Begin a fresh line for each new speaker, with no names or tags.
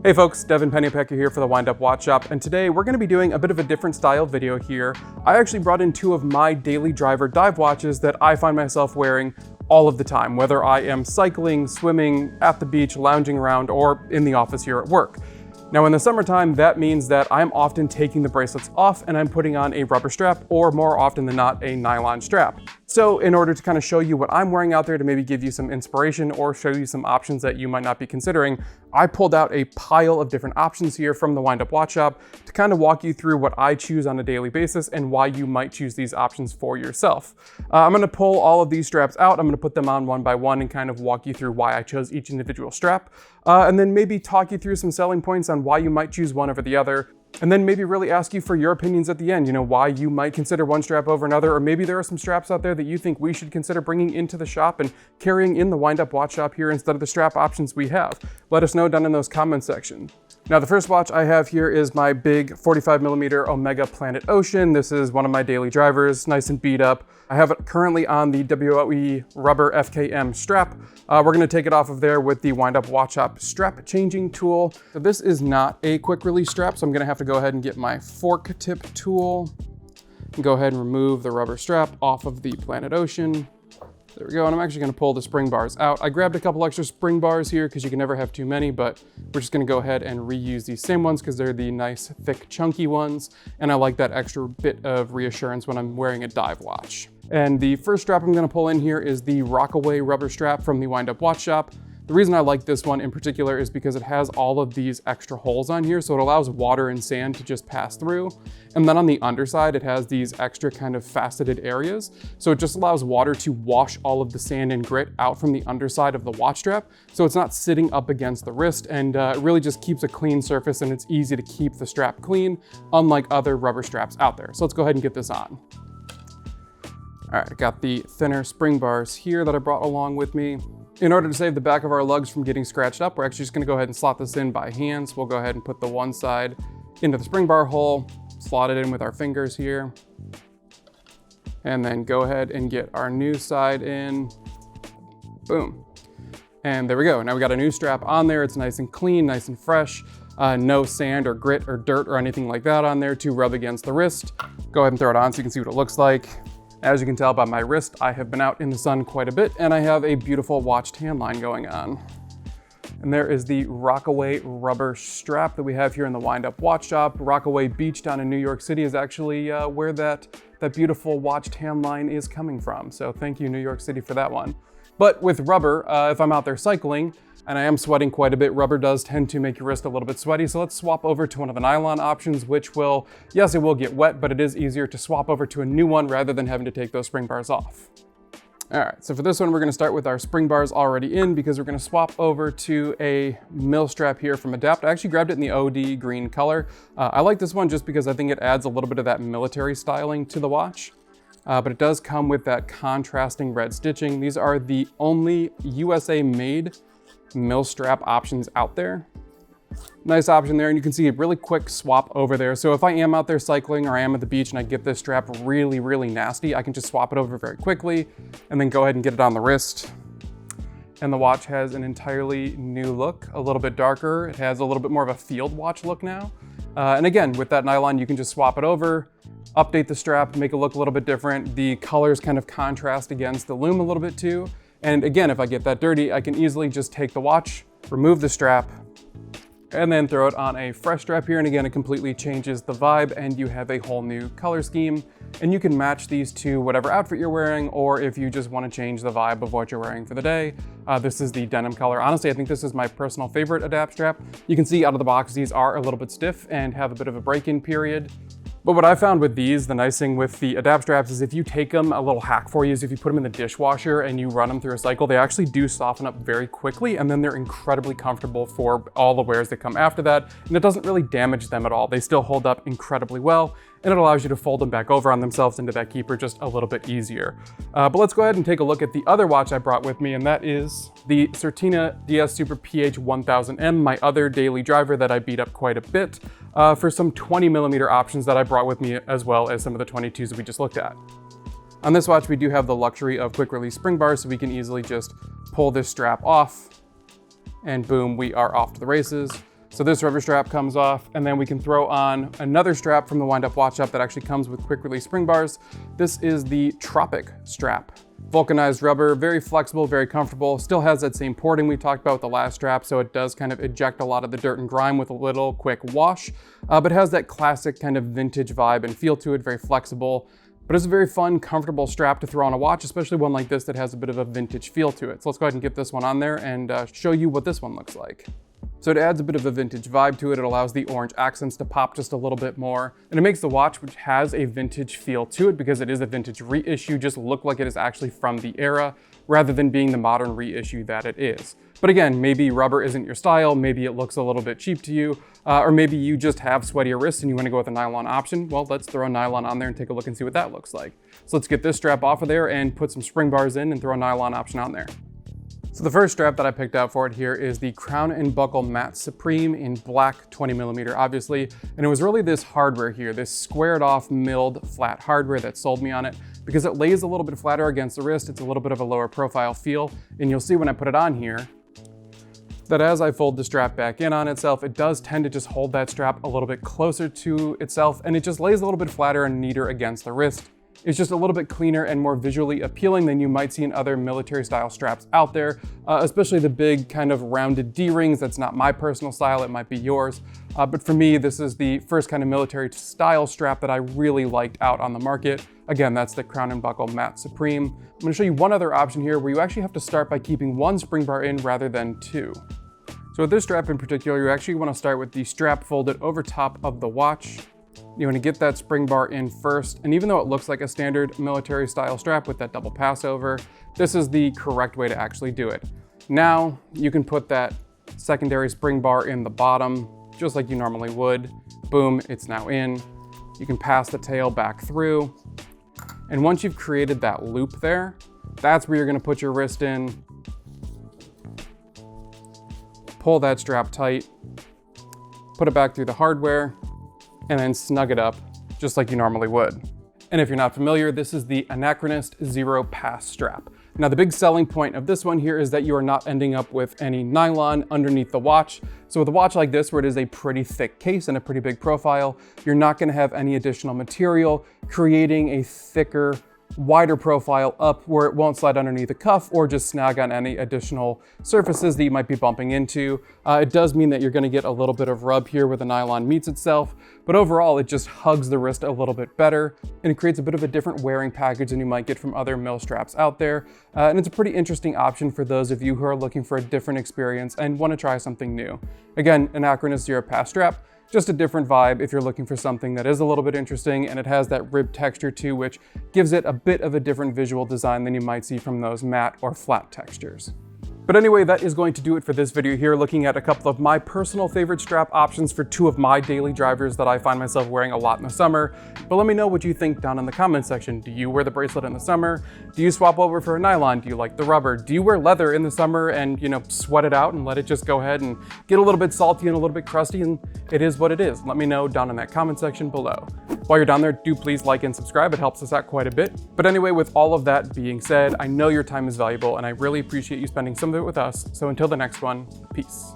Hey folks, Devin Pennypacker here for the Windup Watch Shop, and today we're going to be doing a bit of a different style video here. I actually brought in two of my daily driver dive watches that I find myself wearing all of the time, whether I am cycling, swimming, at the beach, lounging around, or in the office here at work. Now in the summertime, that means that I'm often taking the bracelets off and I'm putting on a rubber strap, or more often than not, a nylon strap. So in order to kind of show you what I'm wearing out there to maybe give you some inspiration or show you some options that you might not be considering, I pulled out a pile of different options here from the Windup Watch Shop to kind of walk you through what I choose on a daily basis and why you might choose these options for yourself. I'm going to pull all of these straps out. I'm going to put them on one by one and kind of walk you through why I chose each individual strap, and then maybe talk you through some selling points on why you might choose one over the other. And then maybe really ask you for your opinions at the end, why you might consider one strap over another, or maybe there are some straps out there that you think we should consider bringing into the shop and carrying in the Windup Watch Shop here instead of the strap options we have. Let us know down in those comment section. Now the first watch I have here is my big 45mm Omega Planet Ocean. This is one of my daily drivers, nice and beat up. I have it currently on the WOE rubber FKM strap. We're going to take it off of there with the Windup Watch Shop strap changing tool. So this is not a quick release strap, so I'm going to have to go ahead and get my fork tip tool and go ahead and remove the rubber strap off of the Planet Ocean. There we go, and I'm actually going to pull the spring bars out. I grabbed a couple extra spring bars here because you can never have too many, but we're just going to go ahead and reuse these same ones because they're the nice, thick, chunky ones, and I like that extra bit of reassurance when I'm wearing a dive watch. And the first strap I'm going to pull in here is the Rockaway rubber strap from the Windup Watch Shop. The reason I like this one in particular is because it has all of these extra holes on here, so it allows water and sand to just pass through. And then on the underside, it has these extra kind of faceted areas, so it just allows water to wash all of the sand and grit out from the underside of the watch strap, so it's not sitting up against the wrist, and it really just keeps a clean surface, and it's easy to keep the strap clean, unlike other rubber straps out there. So let's go ahead and get this on. All right, I got the thinner spring bars here that I brought along with me. In order to save the back of our lugs from getting scratched up, we're actually just going to go ahead and slot this in by hand. So we'll go ahead and put the one side into the spring bar hole, slot it in with our fingers here, and then go ahead and get our new side in. Boom. And there we go. Now we got a new strap on there. It's nice and clean, nice and fresh. No sand or grit or dirt or anything like that on there to rub against the wrist. Go ahead and throw it on so you can see what it looks like. As you can tell by my wrist, I have been out in the sun quite a bit, and I have a beautiful watch tan line going on. And there is the Rockaway rubber strap that we have here in the Windup Watch Shop. Rockaway Beach down in New York City is actually where that beautiful watch tan line is coming from. So thank you, New York City, for that one. But with rubber, if I'm out there cycling, and I am sweating quite a bit, rubber does tend to make your wrist a little bit sweaty, so let's swap over to one of the nylon options, which will, yes, it will get wet, but it is easier to swap over to a new one rather than having to take those spring bars off. All right, so for this one, we're gonna start with our spring bars already in because we're gonna swap over to a mill strap here from Adapt. I actually grabbed it in the OD green color. I like this one just because I think it adds a little bit of that military styling to the watch. But it does come with that contrasting red stitching. These are the only USA made mill strap options out there. Nice option there, and you can see a really quick swap over there. So if I am out there cycling or I am at the beach and I get this strap really, really nasty, I can just swap it over very quickly and then go ahead and get it on the wrist. And the watch has an entirely new look, a little bit darker. It has a little bit more of a field watch look now. And again, with that nylon, you can just swap it over, update the strap, make it look a little bit different. The colors kind of contrast against the lume a little bit too. And again, if I get that dirty, I can easily just take the watch, remove the strap, and then throw it on a fresh strap here. And again, it completely changes the vibe and you have a whole new color scheme. And you can match these to whatever outfit you're wearing, or if you just want to change the vibe of what you're wearing for the day. This is the denim color. Honestly, I think this is my personal favorite Adapt strap. You can see out of the box, these are a little bit stiff and have a bit of a break-in period. But what I found with these, the nice thing with the Adapt straps is if you take them, a little hack for you is if you put them in the dishwasher and you run them through a cycle, they actually do soften up very quickly, and then they're incredibly comfortable for all the wears that come after that, and it doesn't really damage them at all. They still hold up incredibly well, and it allows you to fold them back over on themselves into that keeper just a little bit easier. But let's go ahead and take a look at the other watch I brought with me, and that is the Certina DS PH1000M, my other daily driver that I beat up quite a bit, for some 20mm options that I brought with me, as well as some of the 22s that we just looked at. On this watch, we do have the luxury of quick release spring bars, so we can easily just pull this strap off, and boom, we are off to the races. So this rubber strap comes off, and then we can throw on another strap from the Windup watch up that actually comes with quick release spring bars. This is the Tropic strap. Vulcanized rubber, very flexible, very comfortable, still has that same porting we talked about with the last strap, so it does kind of eject a lot of the dirt and grime with a little quick wash, but has that classic kind of vintage vibe and feel to it, very flexible. But it's a very fun, comfortable strap to throw on a watch, especially one like this that has a bit of a vintage feel to it. So let's go ahead and get this one on there and show you what this one looks like. So it adds a bit of a vintage vibe to it. It allows the orange accents to pop just a little bit more. And it makes the watch, which has a vintage feel to it because it is a vintage reissue, just look like it is actually from the era rather than being the modern reissue that it is. But again, maybe rubber isn't your style, maybe it looks a little bit cheap to you, or maybe you just have sweatier wrists and you want to go with a nylon option. Well, let's throw a nylon on there and take a look and see what that looks like. So let's get this strap off of there and put some spring bars in and throw a nylon option on there. So the first strap that I picked out for it here is the Crown and Buckle Matte Supreme in black 20mm, obviously. And it was really this hardware here, this squared off milled flat hardware that sold me on it because it lays a little bit flatter against the wrist. It's a little bit of a lower profile feel. And you'll see when I put it on here that as I fold the strap back in on itself, it does tend to just hold that strap a little bit closer to itself, and it just lays a little bit flatter and neater against the wrist. It's just a little bit cleaner and more visually appealing than you might see in other military style straps out there, especially the big kind of rounded D-rings. That's not my personal style, it might be yours. But for me, this is the first kind of military style strap that I really liked out on the market. Again, that's the Crown and Buckle Matte Supreme. I'm gonna show you one other option here where you actually have to start by keeping one spring bar in rather than two. So with this strap in particular, you actually wanna start with the strap folded over top of the watch. You want to get that spring bar in first, and even though it looks like a standard military style strap with that double passover, this is the correct way to actually do it. Now you can put that secondary spring bar in the bottom, just like you normally would. Boom, it's now in. You can pass the tail back through, and once you've created that loop there, that's where you're going to put your wrist in, pull that strap tight, put it back through the hardware, and then snug it up just like you normally would. And if you're not familiar, this is the Anachronist Zero Pass strap. Now the big selling point of this one here is that you are not ending up with any nylon underneath the watch. So with a watch like this, where it is a pretty thick case and a pretty big profile, you're not gonna have any additional material creating a thicker, wider profile up where it won't slide underneath the cuff or just snag on any additional surfaces that you might be bumping into. It does mean that you're going to get a little bit of rub here where the nylon meets itself, but overall it just hugs the wrist a little bit better and it creates a bit of a different wearing package than you might get from other mill straps out there. And it's a pretty interesting option for those of you who are looking for a different experience and want to try something new. Again, Anachronist Zero Pass strap. Just a different vibe if you're looking for something that is a little bit interesting, and it has that rib texture too, which gives it a bit of a different visual design than you might see from those matte or flat textures. But anyway, that is going to do it for this video here, looking at a couple of my personal favorite strap options for two of my daily drivers that I find myself wearing a lot in the summer. But let me know what you think down in the comment section. Do you wear the bracelet in the summer? Do you swap over for a nylon? Do you like the rubber? Do you wear leather in the summer and, sweat it out and let it just go ahead and get a little bit salty and a little bit crusty, and it is what it is? Let me know down in that comment section below. While you're down there, do please like and subscribe. It helps us out quite a bit. But anyway, with all of that being said, I know your time is valuable and I really appreciate you spending some of it with us. So until the next one, peace.